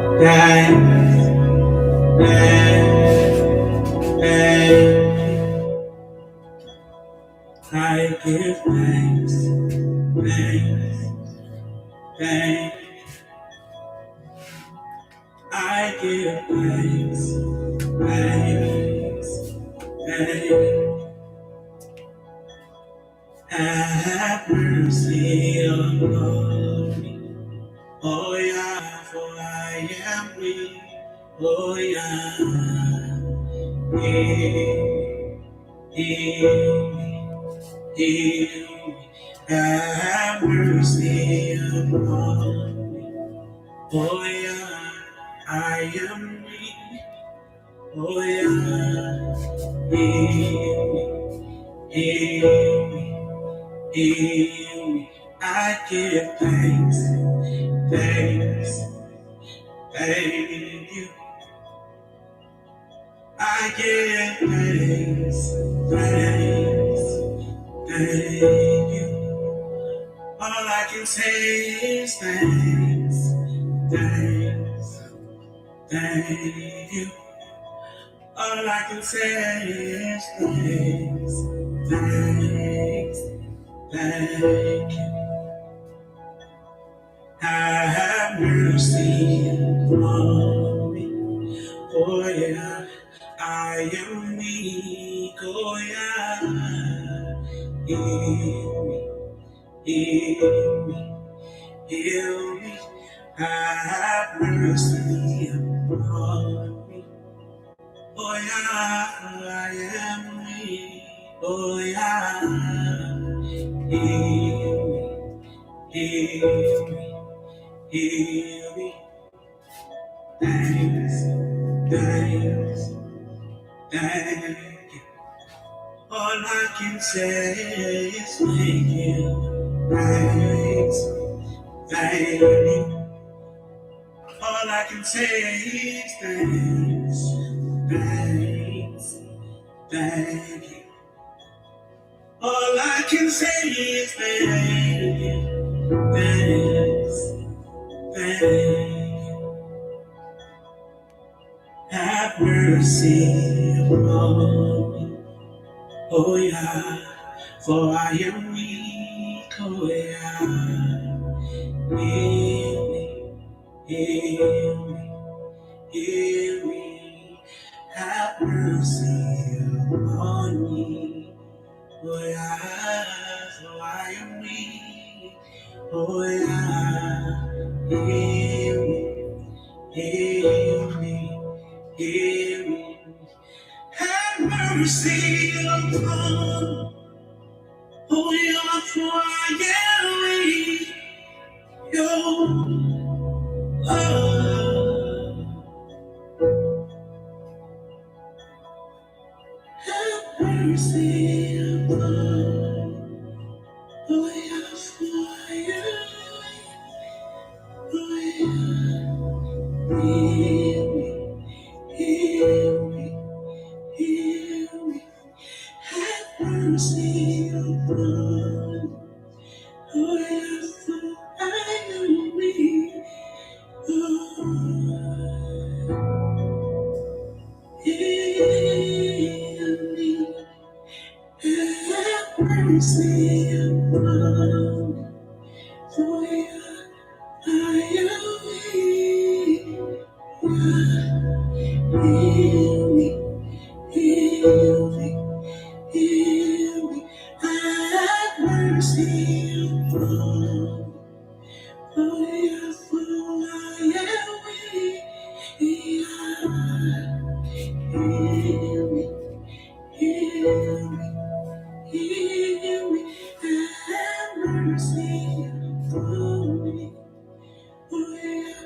thanks, thanks. I give thanks, thanks, thanks. I give thanks, thanks, thanks. Have mercy upon me. Oh yeah, for I am weak. Oh yeah, heal me, heal me. Have mercy upon me. Oh yeah, I am weak. Oh yeah, heal me, heal me, heal me. I give thanks, thanks, thank you. I give thanks, thanks, thank you. All I can say is thanks, thanks, thank you. All I can say is thanks, thanks, thank you. Have mercy on me. Oh yeah, I am weak. Oh yeah, heal me, heal me, heal me. Have mercy upon me. Oh yeah, I am weak. Oh yeah, heal me, heal me, heal me. Thanks, thanks, thank you. All I can say is thank you. Thanks, thank you. All I can say is thanks, thanks, thank you. All I can say is thank you, thanks, thank you. Have mercy upon me. Oh yeah, for I am weak. Oh yeah, heal me, heal me, heal me. Have mercy upon me. Oh yeah, for I am weak. Oh yeah, heal me, heal me, heal me. Have mercy upon. Oh yeah, for I am weak. Yo, have mercy upon. Oh yeah, for I am weak. Oh yeah, heal me, heal me, heal me. Have mercy upon. Oh yeah, for I am weak. Oh, heal me, have mercy upon. Oh yeah, I am weak. Heal me, heal me, heal me. Have mercy upon. Oh yeah, for I am weak. Heal me, heal me, heal me. Have mercy upon me. Oh yeah,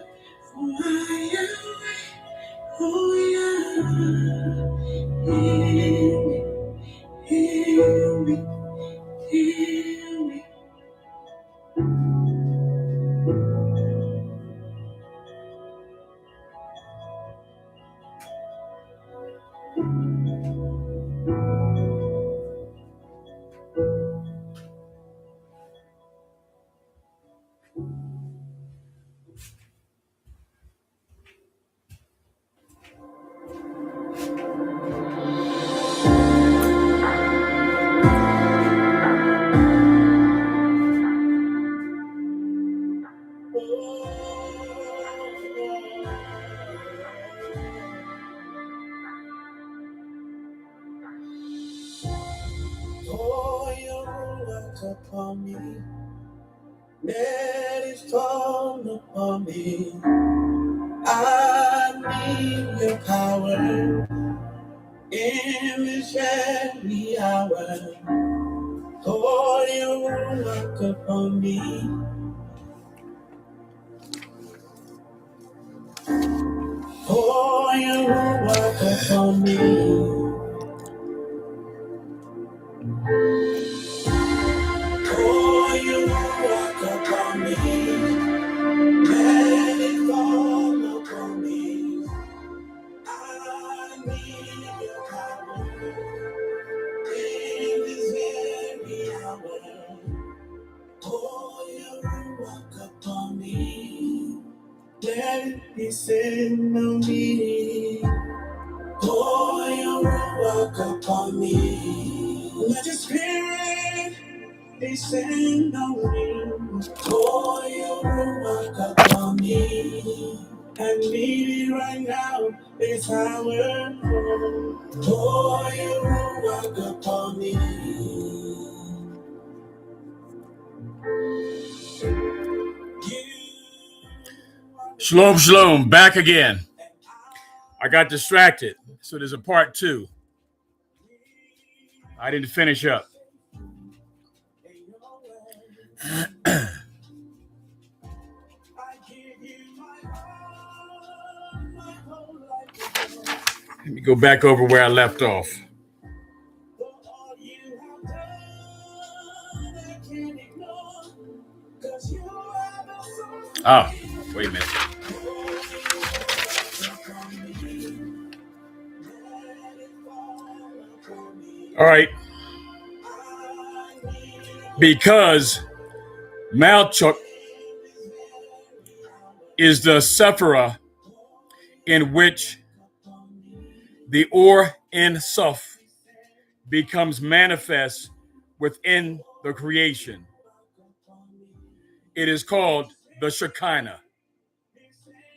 for I am weak. Oh yeah, heal me, heal me, heal me. Pour your ruach upon me. Let it fall upon me. I need your power in this very hour. Pour your ruach upon me. Pour your ruach upon me. Pour your ruach upon me. Let it fall upon me. I need your power in this very hour. Pour your ruach upon me. Let it descend on me. Pour your ruach upon me. Let your spirit descend on me. Pour your ruach upon me. I need it right now, this hour. Pour your ruach upon me. Shalom, shalom, back again. I got distracted, so there's a part 2. I didn't finish up. Let me go back over where I left off. Oh, wait a minute. All right. Because Malchuk is the sephira in which the Or in Suf becomes manifest within the creation. It is called the Shekinah,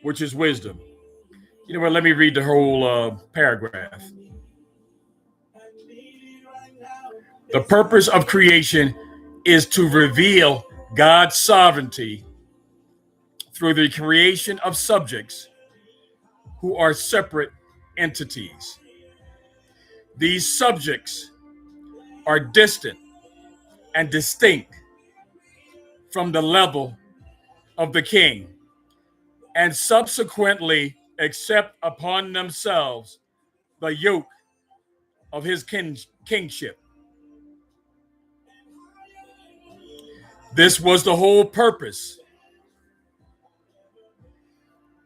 which is wisdom. You know what? Let me read the whole paragraph. The purpose of creation is to reveal God's sovereignty through the creation of subjects who are separate entities. These subjects are distant and distinct from the level of the king, and subsequently accept upon themselves the yoke of his kingship. This was the whole purpose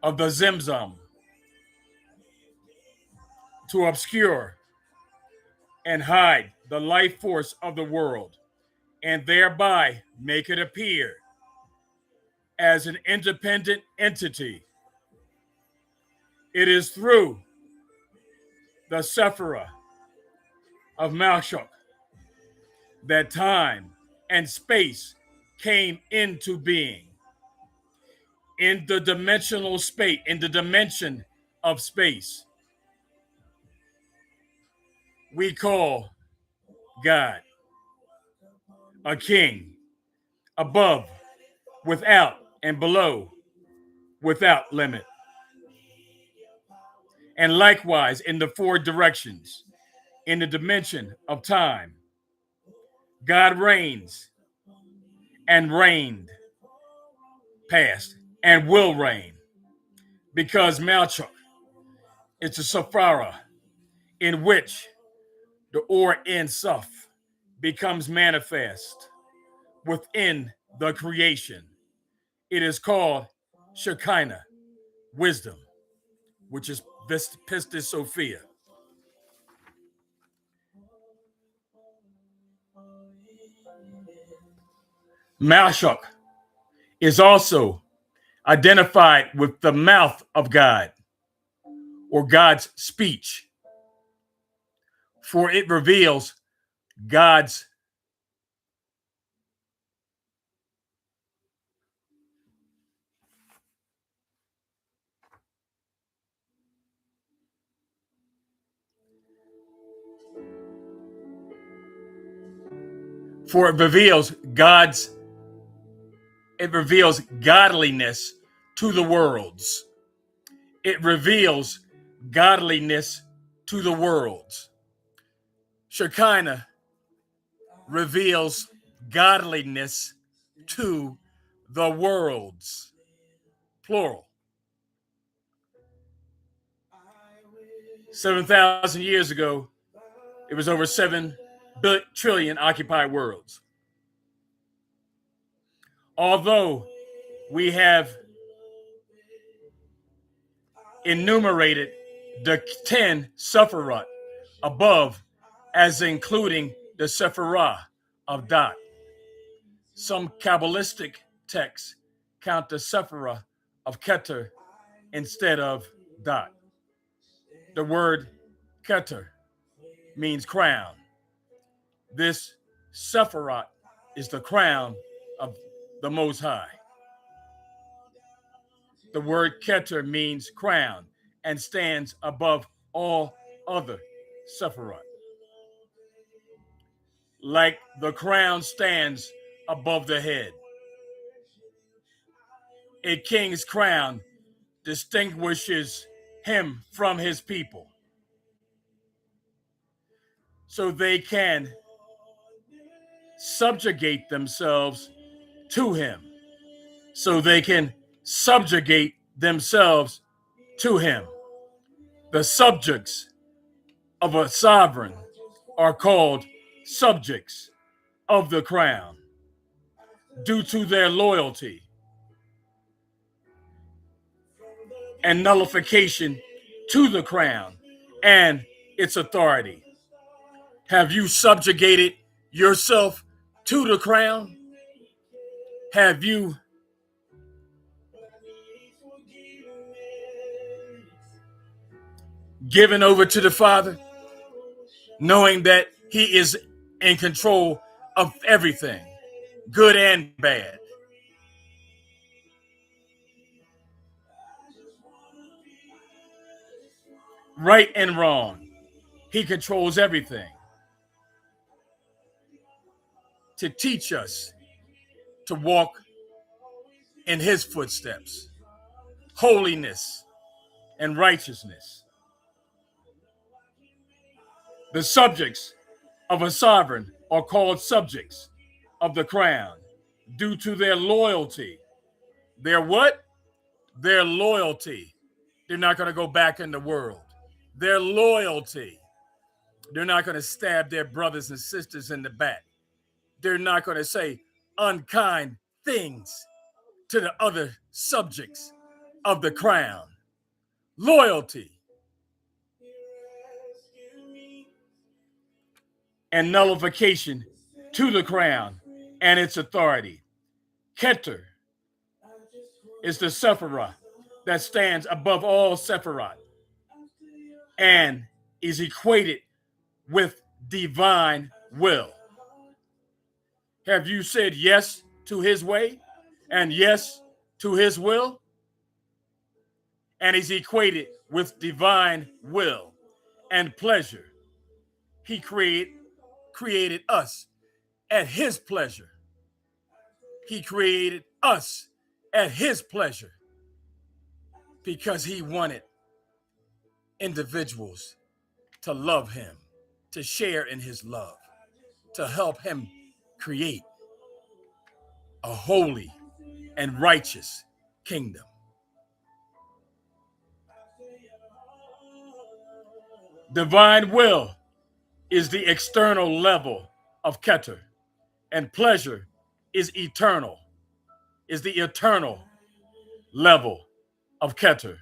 of the Zimzum, to obscure and hide the life force of the world, and thereby make it appear as an independent entity. It is through the sephira of Malchuk that time and space came into being. In the dimensional space, in the dimension of space, we call God a king, above, without, and below, without limit. And likewise, in the 4 directions, in the dimension of time, God reigns and reigned, past, and will reign, because Malchuk is the Sephara in which the Or in Suf becomes manifest within the creation. It is called Shekinah, wisdom, which is Pistis Sophia. Malchuk is also identified with the mouth of God, or God's speech, for it reveals God's For it reveals godliness to the worlds. It reveals godliness to the worlds. Shekinah reveals godliness to the worlds. Plural. 7,000 years ago, it was over 7 trillion occupied worlds. Although we have enumerated the 10 Sephiroth above as including the Sephirah of Dot, some Kabbalistic texts count the Sephirah of Keter instead of Dot. The word Keter means crown. This Sephiroth is the crown of the Most High. The word Keter means crown and stands above all other Sephiroth. Like the crown stands above the head. A king's crown distinguishes him from his people, so they can subjugate themselves to him. So they can subjugate themselves to him. The subjects of a sovereign are called subjects of the crown due to their loyalty and nullification to the crown and its authority. Have you subjugated yourself to the crown? Have you given over to the Father, knowing that he is in control of everything, good and bad? Right and wrong. He controls everything to teach us to walk in his footsteps, holiness and righteousness. The subjects of a sovereign are called subjects of the crown due to their loyalty. Their what? Their loyalty. They're not going to go back in the world. Their loyalty. They're not going to stab their brothers and sisters in the back. They're not going to say unkind things to the other subjects of the crown. Loyalty and nullification to the crown and its authority. Keter is the Sephiroth that stands above all Sephiroth and is equated with divine will. Have you said yes to his way and yes to his will? And he's equated with divine will and pleasure. He created us at his pleasure. He created us at his pleasure because he wanted individuals to love him, to share in his love, to help him create a holy and righteous kingdom. Divine will is the external level of Keter, and pleasure is the eternal level of Keter.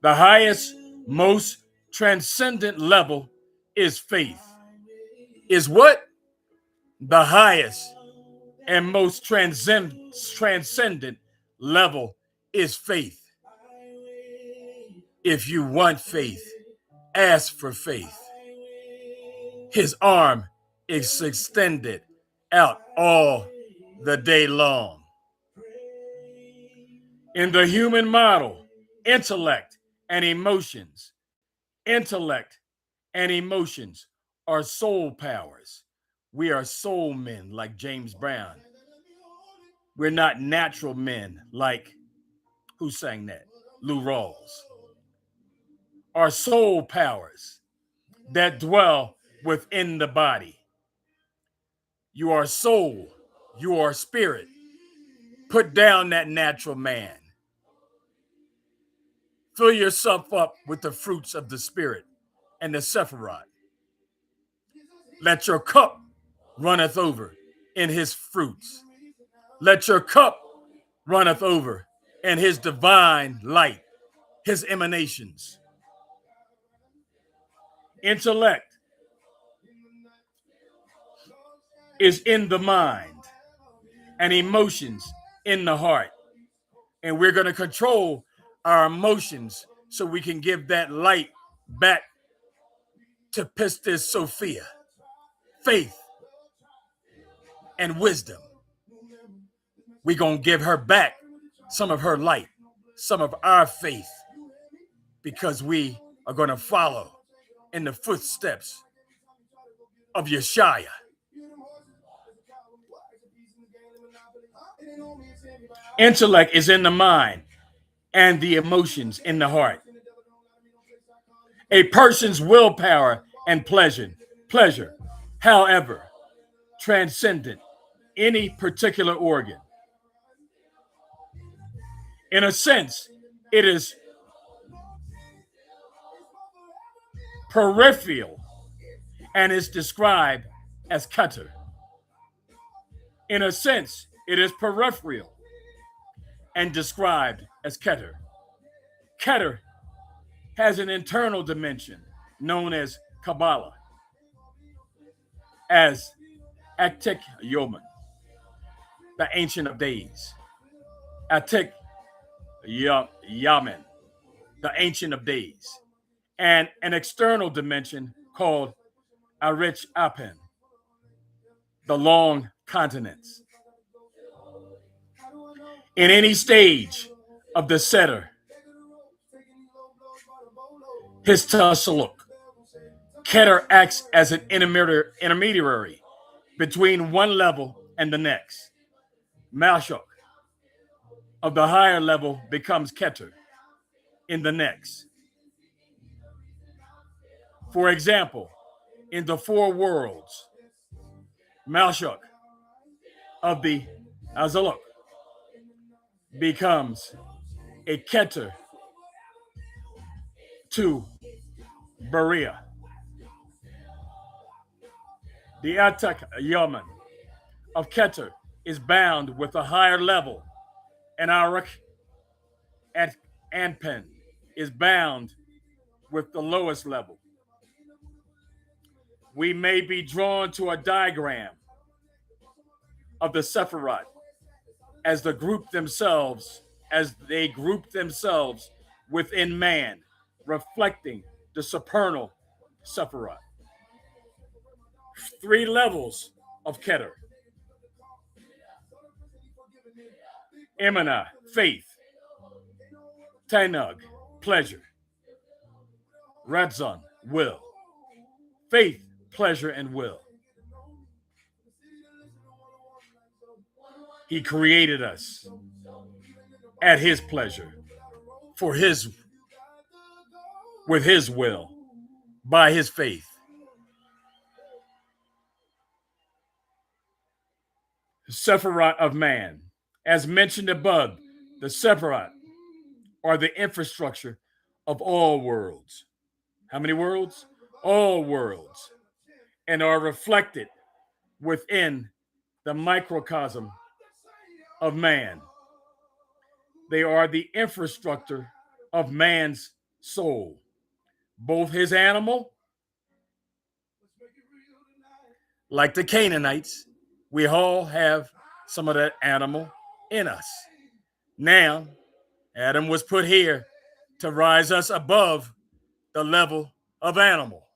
The highest, most transcendent level is faith. Is what? The highest and most transcendent level is faith. If you want faith, ask for faith. His arm is extended out all the day long. In the human model, intellect and emotions are soul powers, We are soul men like James Brown. We're not natural men like, who sang that? Lou Rawls. Our soul powers that dwell within the body. You are soul. You are spirit. Put down that natural man. Fill yourself up with the fruits of the spirit and the Sephiroth. Let your cup runneth over in his fruits. Let your cup runneth over in his divine light, his emanations. Intellect is in the mind and emotions in the heart. And we're going to control our emotions so we can give that light back to Pistis Sophia, faith and wisdom. We're going to give her back some of her light, some of our faith, because we are going to follow in the footsteps of Yeshaya. Intellect is in the mind and the emotions in the heart. A person's willpower and pleasure, however, transcendent any particular organ. In a sense, it is peripheral and is described as keter. In a sense, it is peripheral and described as keter. Keter has an internal dimension known as Kabbalah, as Atik Yoman, the Ancient of Days. Atik Yaman, the Ancient of Days. And an external dimension called Arich Apen, the long continents. In any stage of the setter, his tasaluk, Keter acts as an intermediary between one level and the next. Malchuk of the higher level becomes Keter in the next. For example, in the four worlds, Malchuk of the Azaluk becomes a Keter to Berea. The Atak Yaman of Keter is bound with a higher level, and Arak at Anpen is bound with the lowest level. We may be drawn to a diagram of the Sephiroth as they group themselves within man, reflecting the supernal Sephiroth. 3 levels of Keter. Emana, faith. Tainug, pleasure. Radzon, will. Faith, pleasure, and will. He created us at his pleasure, with his will, by his faith. Sephiroth of man. As mentioned above, the Sephiroth are the infrastructure of all worlds. How many worlds? All worlds. And are reflected within the microcosm of man. They are the infrastructure of man's soul, both his animal, like the Canaanites, we all have some of that animal in us. Now, Adam was put here to rise us above the level of animal.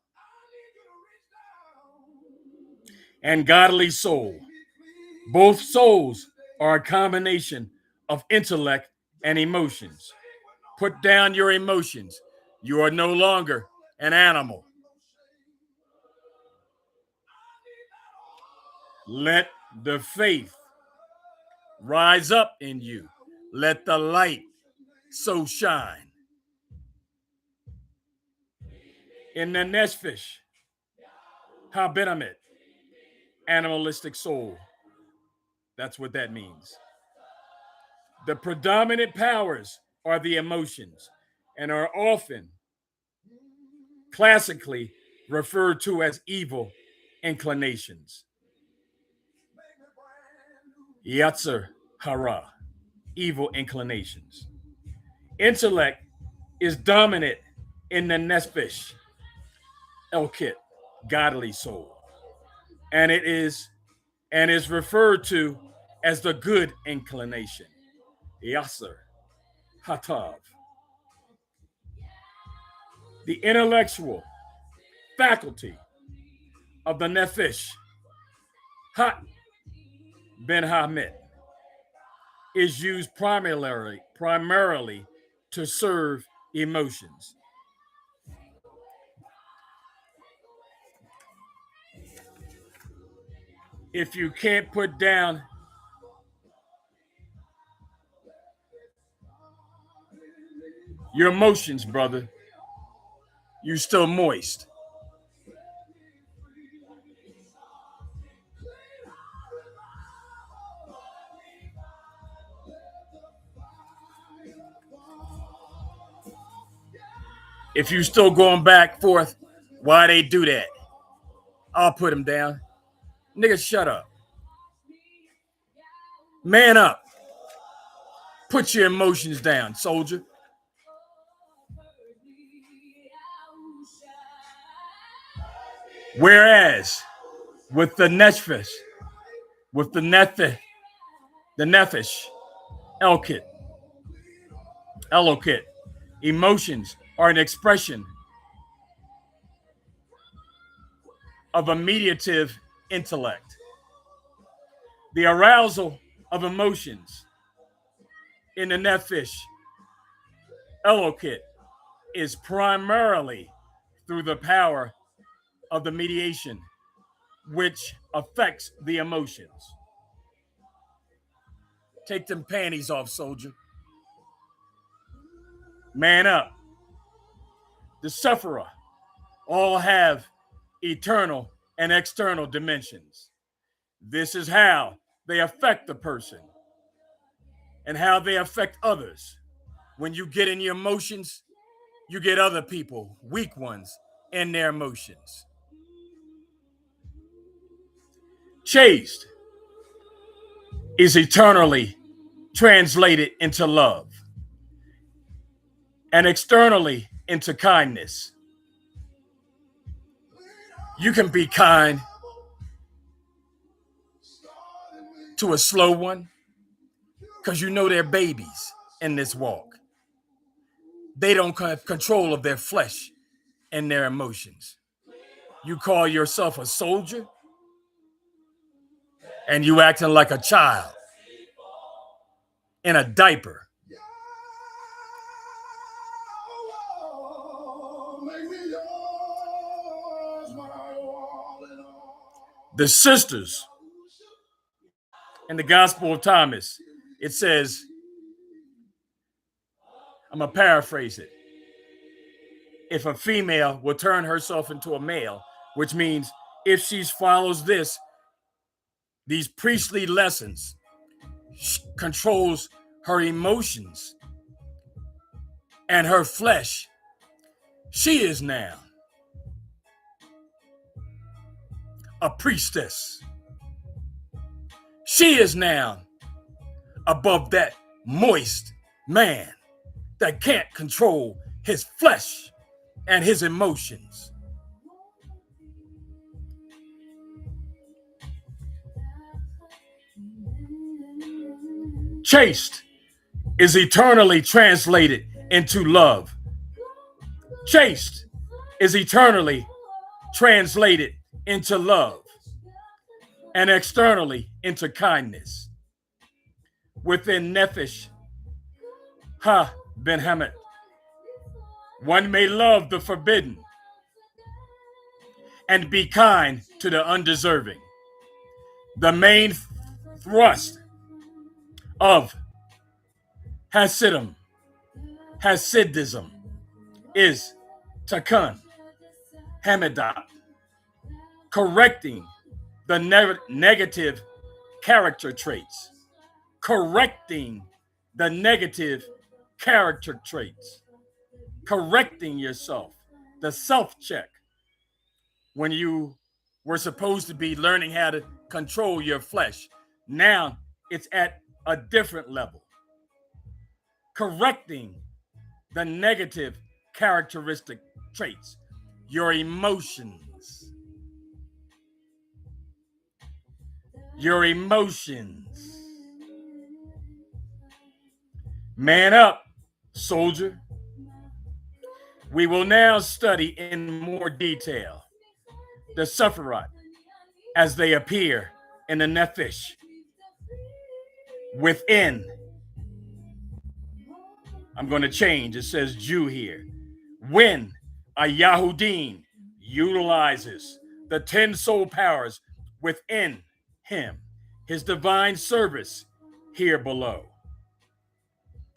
And godly soul. Both souls are a combination of intellect and emotions. Put down your emotions. You are no longer an animal. Let the faith rise up in you. Let the light so shine. In the neshfish, habinamet, animalistic soul. That's what that means. The predominant powers are the emotions and are often classically referred to as evil inclinations. Yatzer hara, evil inclinations. Intellect is dominant in the neshfish, elkit, godly soul, and is referred to as the good inclination, yasser, hatav. The intellectual faculty of the nefesh, hat ben hamid, is used primarily to serve emotions. If you can't put down your emotions, brother, you still moist. If you still going back forth, why they do that? I'll put them down. Nigga, shut up. Man up. Put your emotions down, soldier. Whereas with the neshfish, with the nefesh, elkit, elokit, emotions are an expression of a mediative intellect. The arousal of emotions in the nefesh, elokit, is primarily through the power of the mediation, which affects the emotions. Take them panties off, soldier. Man up. The sufferer all have eternal and external dimensions. This is how they affect the person and how they affect others. When you get in your emotions, you get other people, weak ones, in their emotions. Chaste is eternally translated into love and externally into kindness. You can be kind to a slow one because you know they're babies in this walk. They don't have control of their flesh and their emotions. You call yourself a soldier and you acting like a child in a diaper. The sisters in the Gospel of Thomas, it says, I'm going to paraphrase it. If a female will turn herself into a male, which means if she follows these priestly lessons, controls her emotions and her flesh, she is now a priestess. She is now above that moist man that can't control his flesh and his emotions. Chaste is eternally translated into love. Chaste is eternally translated into love and externally into kindness. Within Nefesh Ha Ben Hamet, one may love the forbidden and be kind to the undeserving. The main thrust of Hasidism is Tikkun Hamidah, correcting the negative character traits. Correcting the negative character traits. Correcting yourself. The self-check. When you were supposed to be learning how to control your flesh, now it's at a different level. Correcting the negative characteristic traits. Your emotions. Your emotions. Man up, soldier. We will now study in more detail the Sephiroth as they appear in the Nephish within. I'm going to change. It says Jew here. When a Yahudim utilizes the 10 soul powers within him, his divine service here below.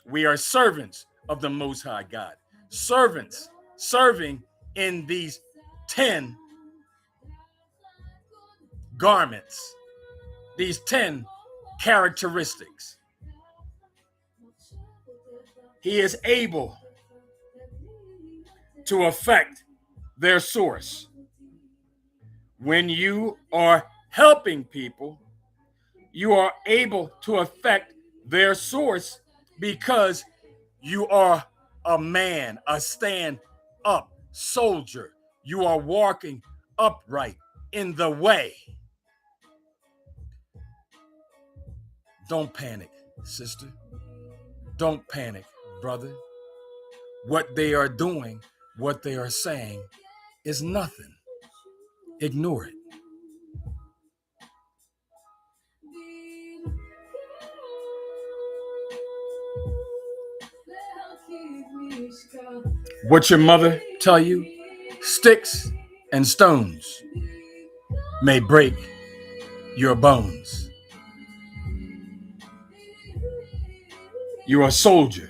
We are servants of the Most High God. Servants serving in these 10 garments, these 10 characteristics. He is able to affect their source. When you are helping people, you are able to affect their source because you are a man, a stand-up soldier. You are walking upright in the way. Don't panic, sister. Don't panic, brother. What they are doing, what they are saying is nothing. Ignore it. What your mother tell you? Sticks and stones may break your bones. You're a soldier.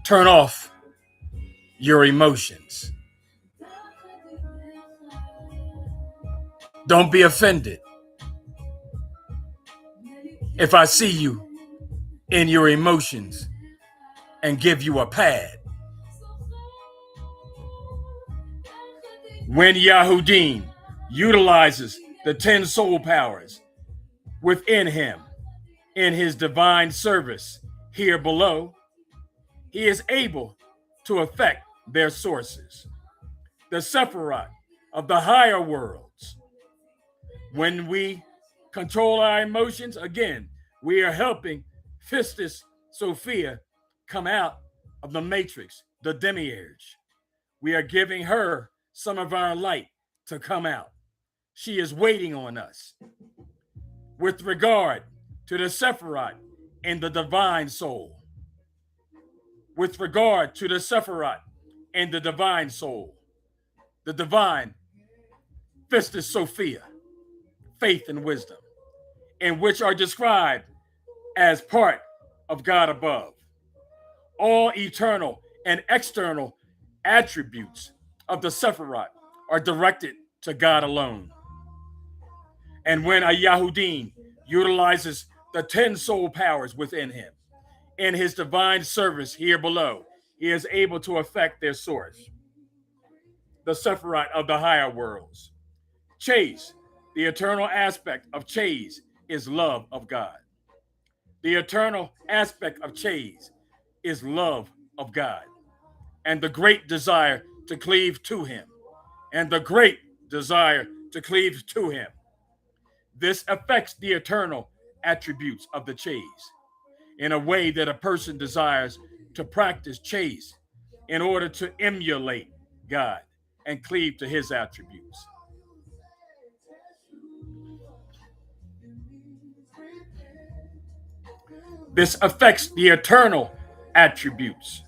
Turn off your emotions. Don't be offended if I see you in your emotions and give you a pad. When Yahudim utilizes the 10 soul powers within him in his divine service here below, he is able to affect their sources. The Sephiroth of the higher worlds. When we control our emotions, again, we are helping Pistis Sophia come out of the matrix, the demiurge. We are giving her some of our light to come out. She is waiting on us. With regard to the Sephiroth and the divine soul. With regard to the Sephiroth and the divine soul. The divine Pistis Sophia, faith and wisdom, in which are described as part of God above. All eternal and external attributes of the Sephiroth are directed to God alone. And when a Yahudim utilizes the 10 soul powers within him in his divine service here below, he is able to affect their source. The Sephiroth of the higher worlds. Chase, the eternal aspect of Chase is love of God. The eternal aspect of Chase is love of God. And the great desire to cleave to him. And the great desire to cleave to him. This affects the eternal attributes of the Chase in a way that a person desires to practice Chase in order to emulate God and cleave to his attributes. This affects the eternal attributes.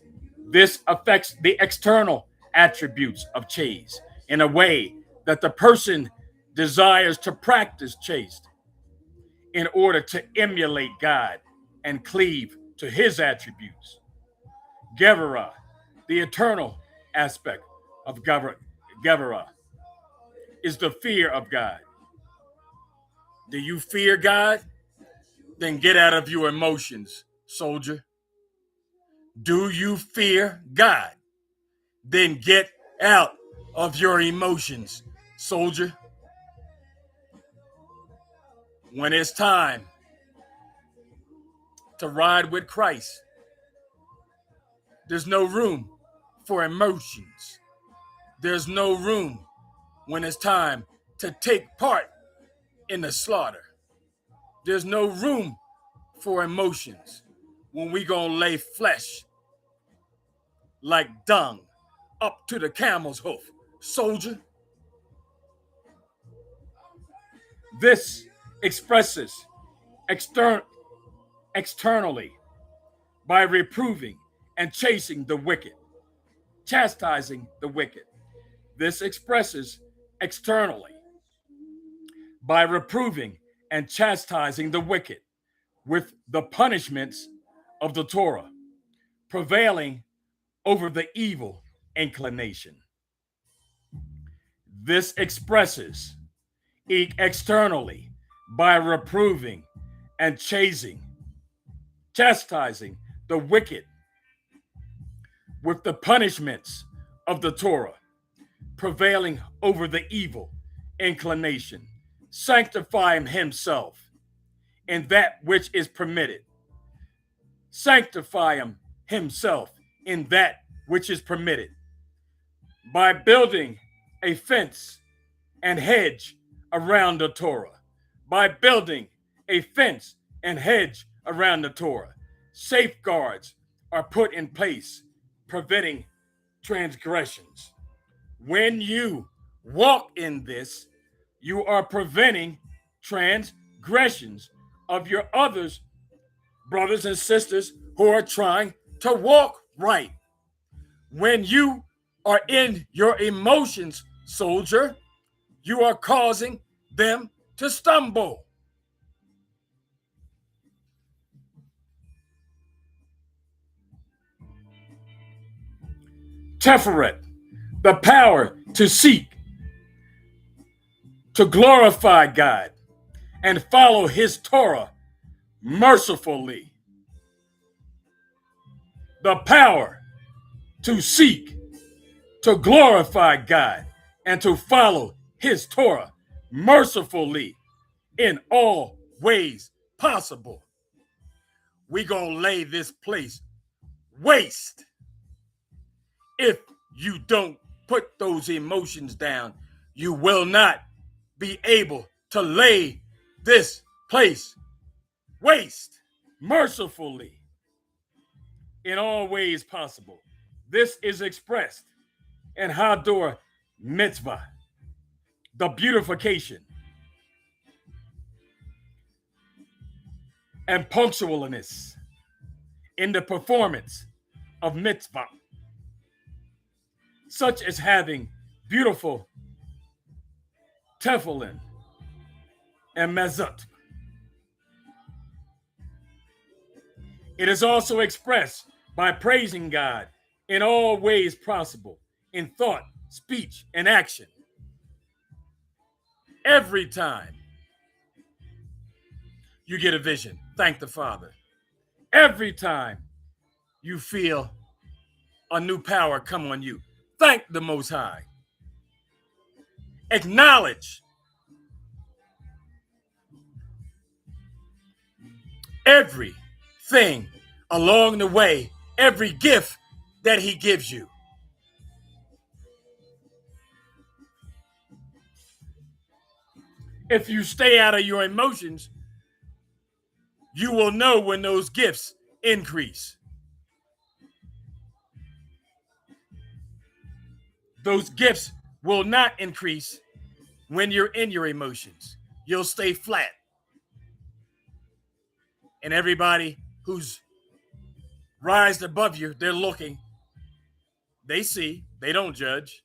This affects the external attributes of Chase in a way that the person desires to practice chaste in order to emulate God and cleave to his attributes. Gevurah, the eternal aspect of Gevurah, is the fear of God. Do you fear God? Then get out of your emotions, soldier. Do you fear God? Then get out of your emotions, soldier. When it's time to ride with Christ, there's no room for emotions. There's no room when it's time to take part in the slaughter. There's no room for emotions when we gonna lay flesh like dung up to the camel's hoof. Soldier, this expresses externally by reproving and chastising the wicked. This expresses externally by reproving and chastising the wicked with the punishments of the Torah, prevailing over the evil inclination. This expresses externally by reproving and chastising the wicked with the punishments of the Torah, prevailing over the evil inclination, sanctifying himself in that which is permitted. Sanctify himself in that which is permitted by building a fence and hedge around the Torah. By building a fence and hedge around the Torah, safeguards are put in place preventing transgressions. When you walk in this, you are preventing transgressions of your others, brothers and sisters who are trying to walk right. When you are in your emotions, soldier, you are causing them to stumble. Teferet, the power to seek, to glorify God, and follow his Torah mercifully. The power to seek, to glorify God, and to follow his Torah mercifully in all ways possible. We gonna lay this place waste if you don't put those emotions down. You will not be able to lay this place waste mercifully in all ways possible. This is expressed in Hador Mitzvah, the beautification and punctualness in the performance of mitzvah, such as having beautiful tefillin and mezuzot. It is also expressed by praising God in all ways possible, in thought, speech, and action. Every time you get a vision, thank the Father. Every time you feel a new power come on you, thank the Most High. Acknowledge everything along the way, every gift that he gives you. If you stay out of your emotions, you will know when those gifts increase. Those gifts will not increase when you're in your emotions. You'll stay flat. And everybody who's rised above you, they're looking. They see, they don't judge.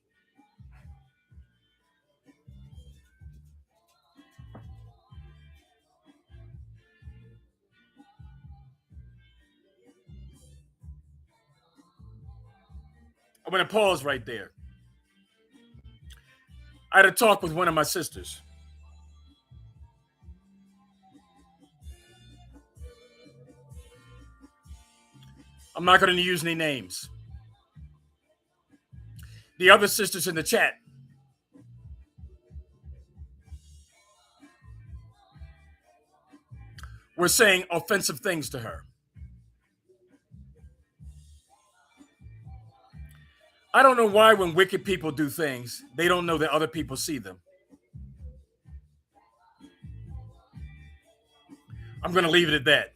I'm going to pause right there. I had a talk with one of my sisters. I'm not going to use any names. The other sisters in the chat were saying offensive things to her. I don't know why when wicked people do things, they don't know that other people see them. I'm going to leave it at that.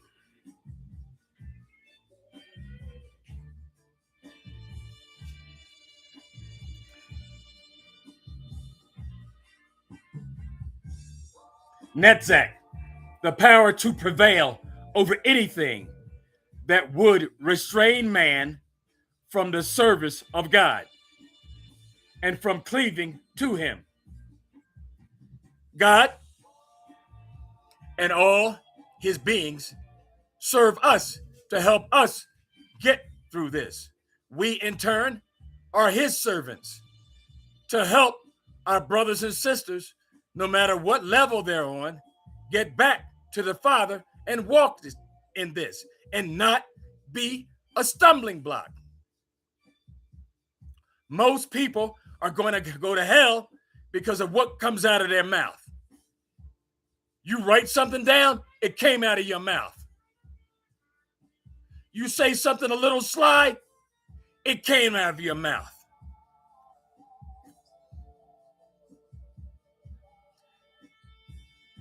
Netzach, the power to prevail over anything that would restrain man from the service of God and from cleaving to him. God and all his beings serve us to help us get through this. We, in turn, are his servants to help our brothers and sisters, no matter what level they're on, get back to the Father and walk in this and not be a stumbling block. Most people are going to go to hell because of what comes out of their mouth. You write something down, it came out of your mouth. You say something a little sly, it came out of your mouth.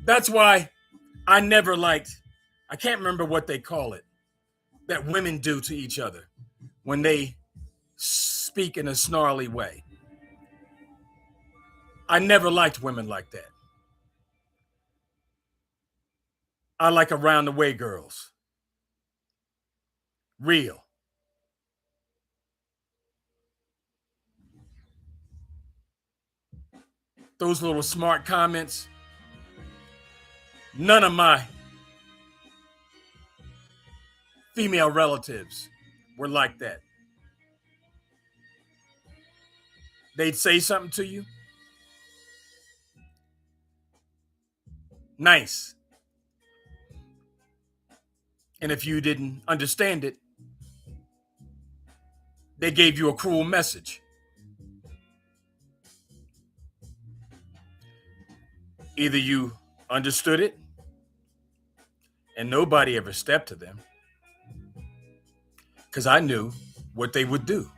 That's why I never liked, I can't remember what they call it, that women do to each other when they speak in a snarly way. I never liked women like that. I like around the way girls. Real. Those little smart comments, none of my female relatives were like that. They'd say something to you. Nice. And if you didn't understand it, they gave you a cruel message. Either you understood it and nobody ever stepped to them, because I knew what they would do.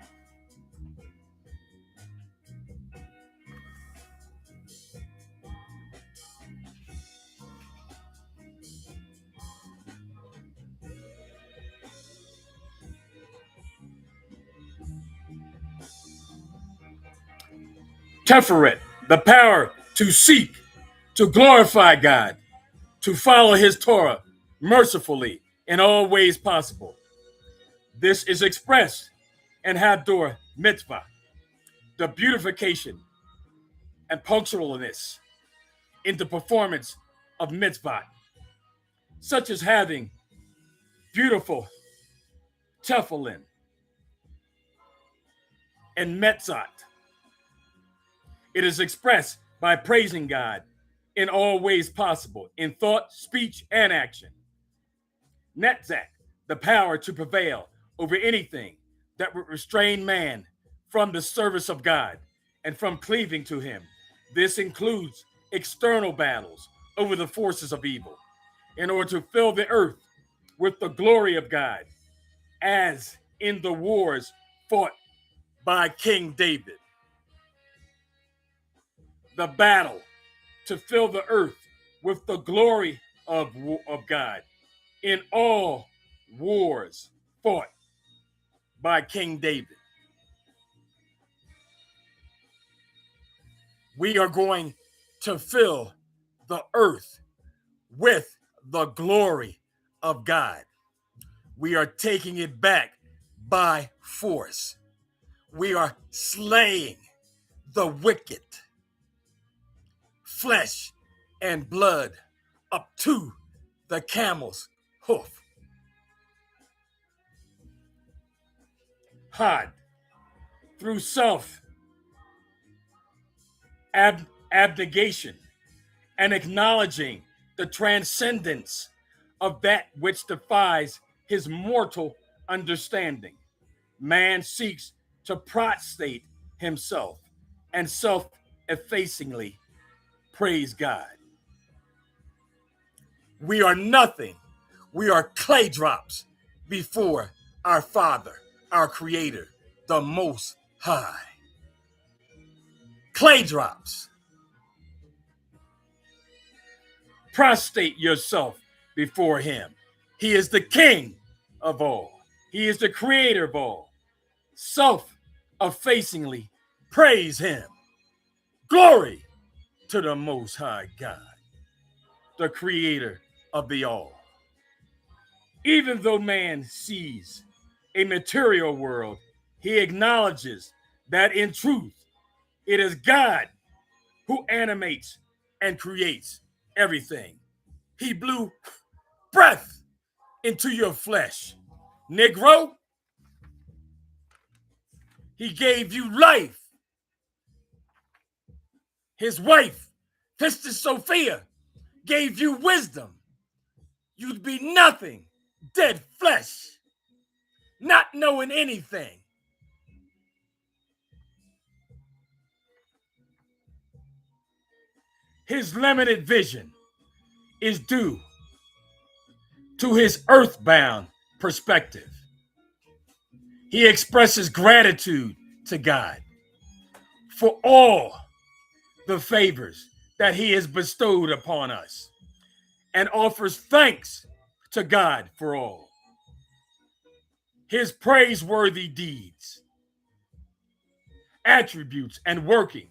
Teferet, the power to seek, to glorify God, to follow his Torah mercifully in all ways possible. This is expressed in Hador Mitzvah, the beautification and punctualness in the performance of mitzvah, such as having beautiful tefillin and metzot. It is expressed by praising God in all ways possible, in thought, speech, and action. Netzach, the power to prevail over anything that would restrain man from the service of God and from cleaving to him. This includes external battles over the forces of evil in order to fill the earth with the glory of God, as in the wars fought by King David. The battle to fill the earth with the glory of God in all wars fought by King David. We are going to fill the earth with the glory of God. We are taking it back by force. We are slaying the wicked, flesh and blood up to the camel's hoof. Had, through self abnegation and acknowledging the transcendence of that which defies his mortal understanding. Man seeks to prostrate himself and self-effacingly praise God. We are nothing. We are clay drops before our Father, our Creator, the Most High. Clay drops. Prostrate yourself before him. He is the King of all. He is the Creator of all. Self-effacingly praise him. Glory to the Most High God, the Creator of the all. Even though man sees a material world, he acknowledges that in truth, it is God who animates and creates everything. He blew breath into your flesh. Negro, he gave you life. His wife, Sister Sophia, gave you wisdom. You'd be nothing, dead flesh, not knowing anything. His limited vision is due to his earthbound perspective. He expresses gratitude to God for all the favors that he has bestowed upon us and offers thanks to God for all his praiseworthy deeds, attributes, and working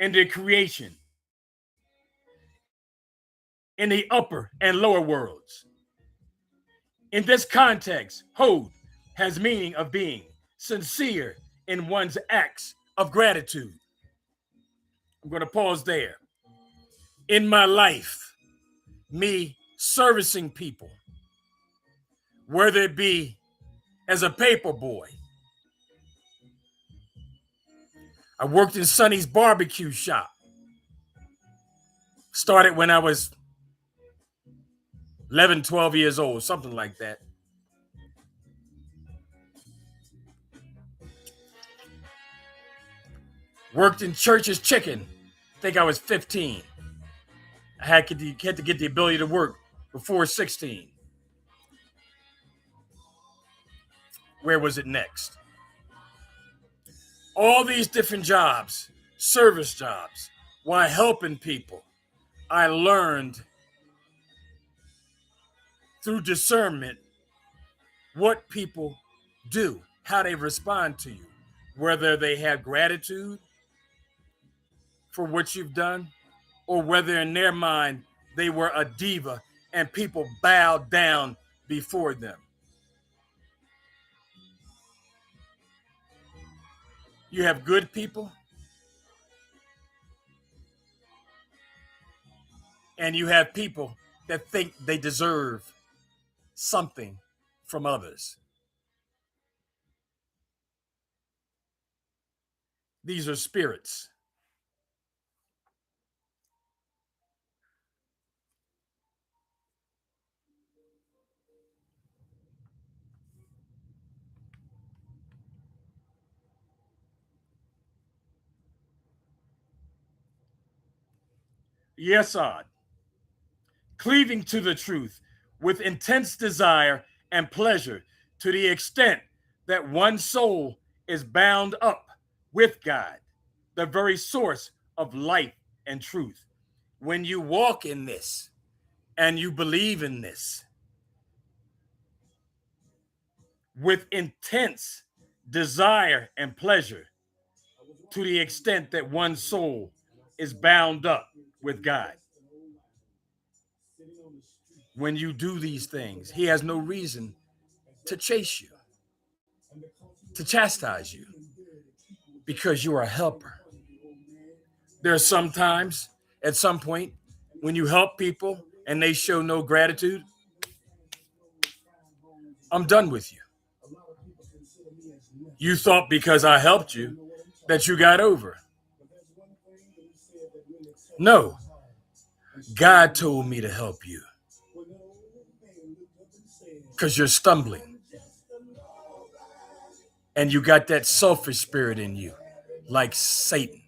in the creation in the upper and lower worlds. In this context, Hod has meaning of being sincere in one's acts of gratitude. I'm going to pause there. In my life, me servicing people, whether it be as a paper boy, I worked in Sonny's barbecue shop. Started when I was 11, 12 years old, something like that. Worked in Church's Chicken. I think I was 15. I had to get the ability to work before 16. Where was it next? All these different jobs, service jobs, while helping people, I learned through discernment what people do, how they respond to you, whether they have gratitude for what you've done, or whether in their mind they were a diva and people bowed down before them. You have good people and you have people that think they deserve something from others. These are spirits. Yesod, cleaving to the truth with intense desire and pleasure to the extent that one's soul is bound up with God, the very source of life and truth. When you walk in this and you believe in this with intense desire and pleasure to the extent that one's soul is bound up with God. When you do these things, he has no reason to chase you, to chastise you, because you are a helper. There are some times, at some point, when you help people and they show no gratitude, I'm done with you. You thought because I helped you that you got over. No, God told me to help you because you're stumbling and you got that selfish spirit in you, like Satan,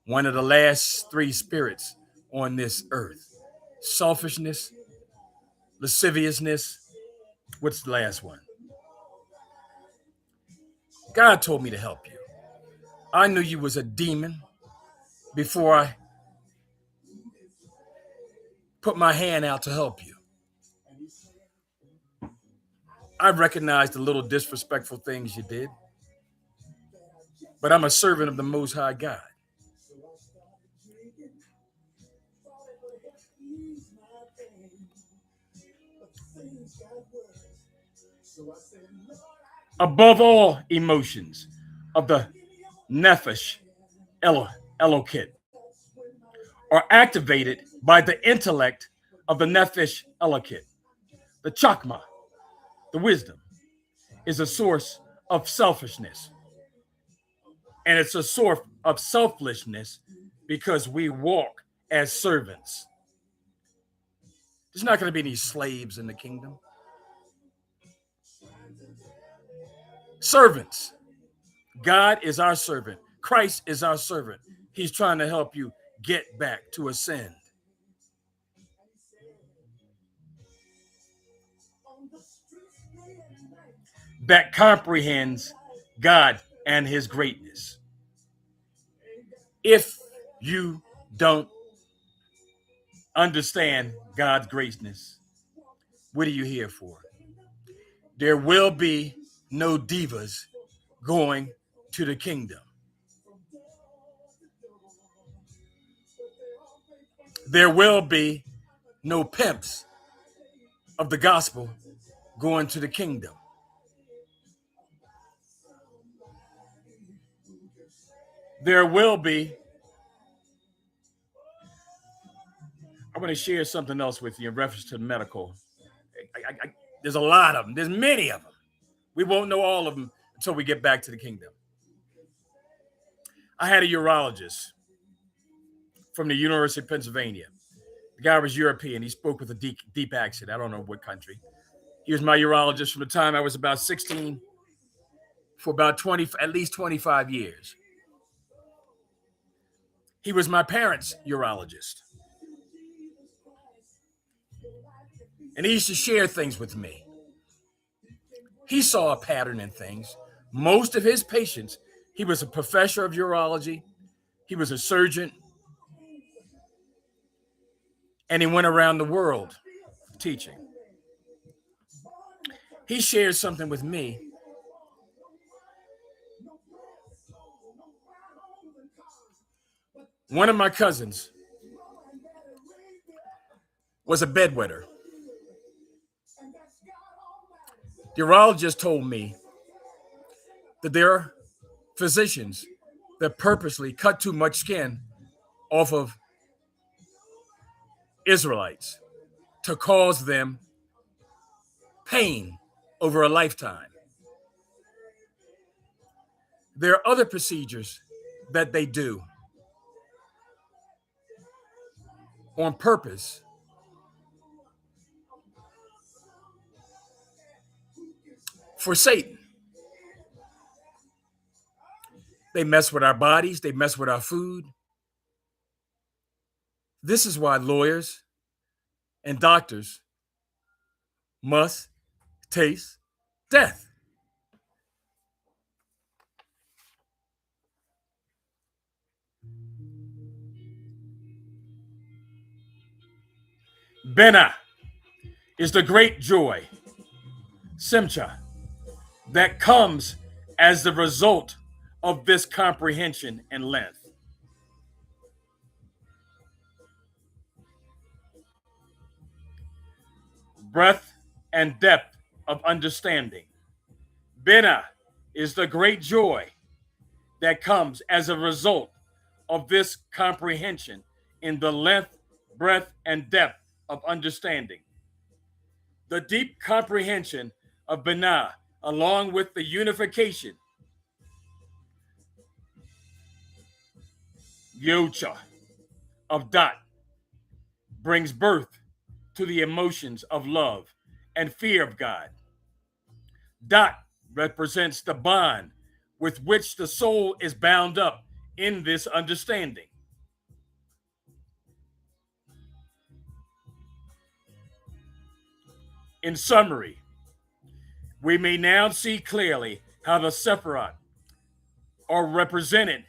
one of the last three spirits on this earth. Selfishness, lasciviousness. What's the last one? God told me to help you. I knew you was a demon before I put my hand out to help you. I recognize the little disrespectful things you did, but I'm a servant of the Most High God. Above all emotions of the Nefesh Elokit are activated by the intellect of the Nefesh Elokit. The Chakma, the wisdom, is a source of selfishness. And it's a source of selfishness because we walk as servants. There's not going to be any slaves in the kingdom. Servants. God is our servant. Christ is our servant. He's trying to help you get back to ascend. That comprehends God and his greatness. If you don't understand God's greatness, what are you here for? There will be no divas going to the kingdom. There will be no pimps of the gospel going to the kingdom. There will be, I want to share something else with you in reference to the medical. There's a lot of them. There's many of them. We won't know all of them until we get back to the kingdom. I had a urologist from the University of Pennsylvania. The guy was European. He spoke with a deep accent. I don't know what country. He was my urologist from the time I was about 16 for about at least 25 years. He was my parents' urologist. And he used to share things with me. He saw a pattern in things. Most of his patients, he was a professor of urology. He was a surgeon. And he went around the world teaching. He shared something with me. One of my cousins was a bedwetter. The urologist told me that there are physicians that purposely cut too much skin off of Israelites to cause them pain over a lifetime. There are other procedures that they do on purpose for Satan. They mess with our bodies. They mess with our food. This is why lawyers and doctors must taste death. Bena is the great joy, Simcha, that comes as the result of this comprehension and length. Breadth and depth of understanding. Bena is the great joy that comes as a result of this comprehension in the length, breadth, and depth of understanding. The deep comprehension of Binah, along with the unification, Yocha, of Dot, brings birth to the emotions of love and fear of God. Dot represents the bond with which the soul is bound up in this understanding. In summary, we may now see clearly how the Sephiroth are represented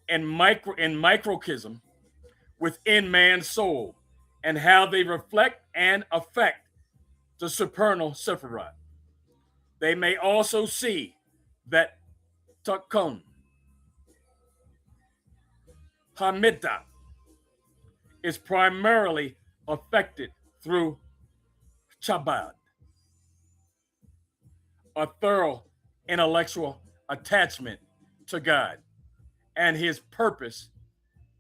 in microcosm within man's soul, and how they reflect and affect the supernal Sephiroth. They may also see that Takon Hamida is primarily affected through Chabad, a thorough intellectual attachment to God and his purpose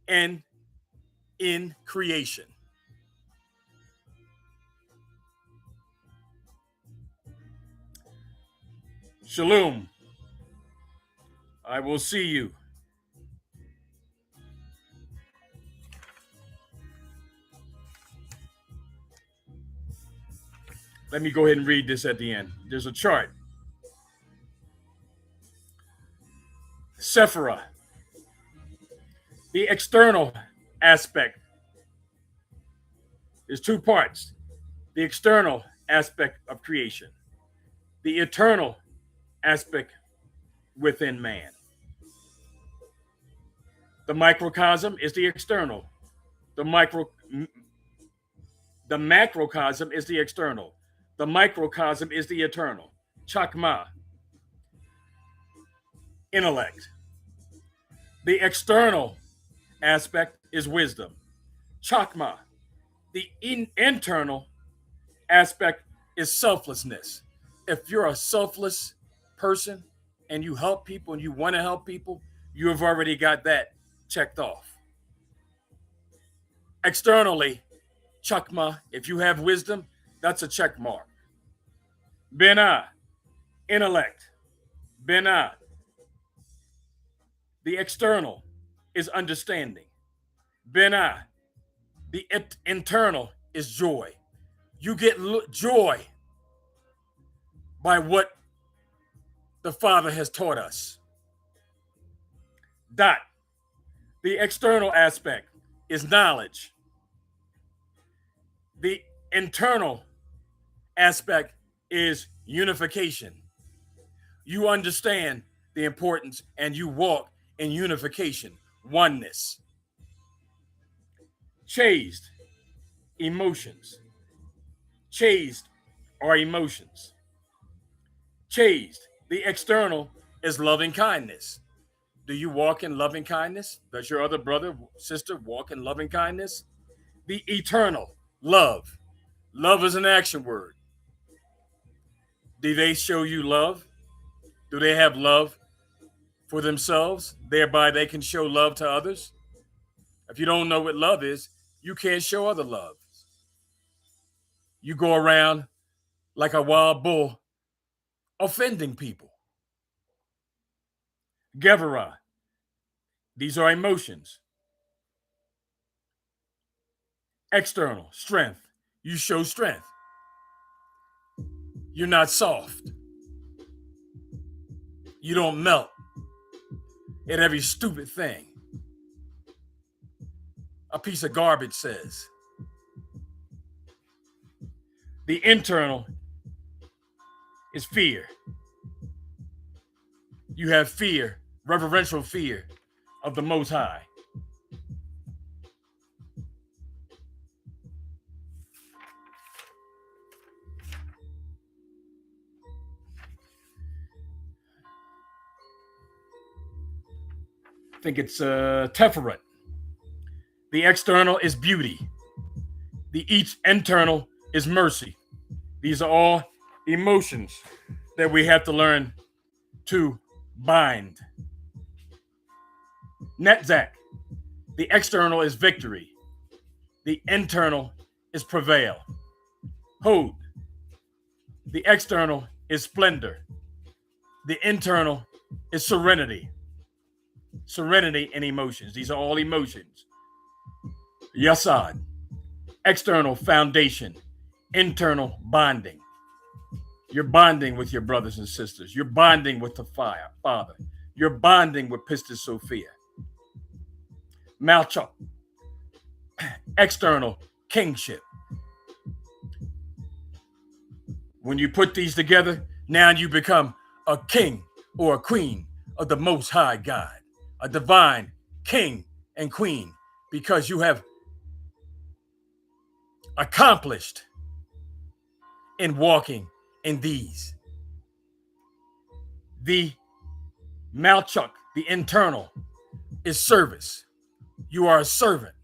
and in creation. Shalom. I will see you. Let me go ahead and read this at the end. There's a chart. Sephirah, the external aspect. There's two parts. The external aspect of creation, the eternal aspect within man. The microcosm is the external. The macrocosm is the external. The microcosm is the eternal. Chakma, intellect. The external aspect is wisdom. Chakma, the internal aspect is selflessness. If you're a selfless person and you help people and you want to help people, you have already got that checked off. Externally, chakma, if you have wisdom, that's a check mark. Bina, intellect. Bina, the external is understanding. Bina, the internal is joy. You get joy by what the Father has taught us. Dot, the external aspect is knowledge. The internal aspect is unification. You understand the importance and you walk in unification, oneness. Chased, emotions. Chased are emotions. Chased, the external is loving kindness. Do you walk in loving kindness? Does your other brother, sister walk in loving kindness? The eternal, love. Love is an action word. Do they show you love? Do they have love for themselves? Thereby they can show love to others. If you don't know what love is, you can't show other love. You go around like a wild bull offending people. Gevurah, these are emotions. External, strength. You show strength. You're not soft. You don't melt at every stupid thing a piece of garbage says. The internal is fear. You have fear, reverential fear of the Most High. I think it's Teferet. The external is beauty. The each internal is mercy. These are all emotions that we have to learn to bind. Netzach. The external is victory. The internal is prevail. Hod. The external is splendor. The internal is serenity. Serenity and emotions. These are all emotions. Yasad. External foundation. Internal bonding. You're bonding with your brothers and sisters. You're bonding with the Father. You're bonding with Pistis Sophia. Malchuk. External kingship. When you put these together, now you become a king or a queen of the Most High God, a divine king and queen, because you have accomplished in walking in these. The Malchuk, the internal, is service. You are a servant.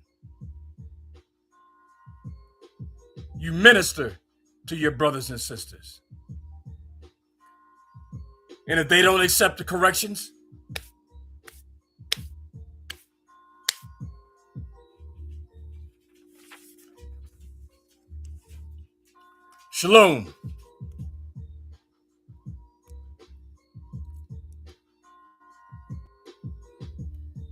You minister to your brothers and sisters. And if they don't accept the corrections, shalom.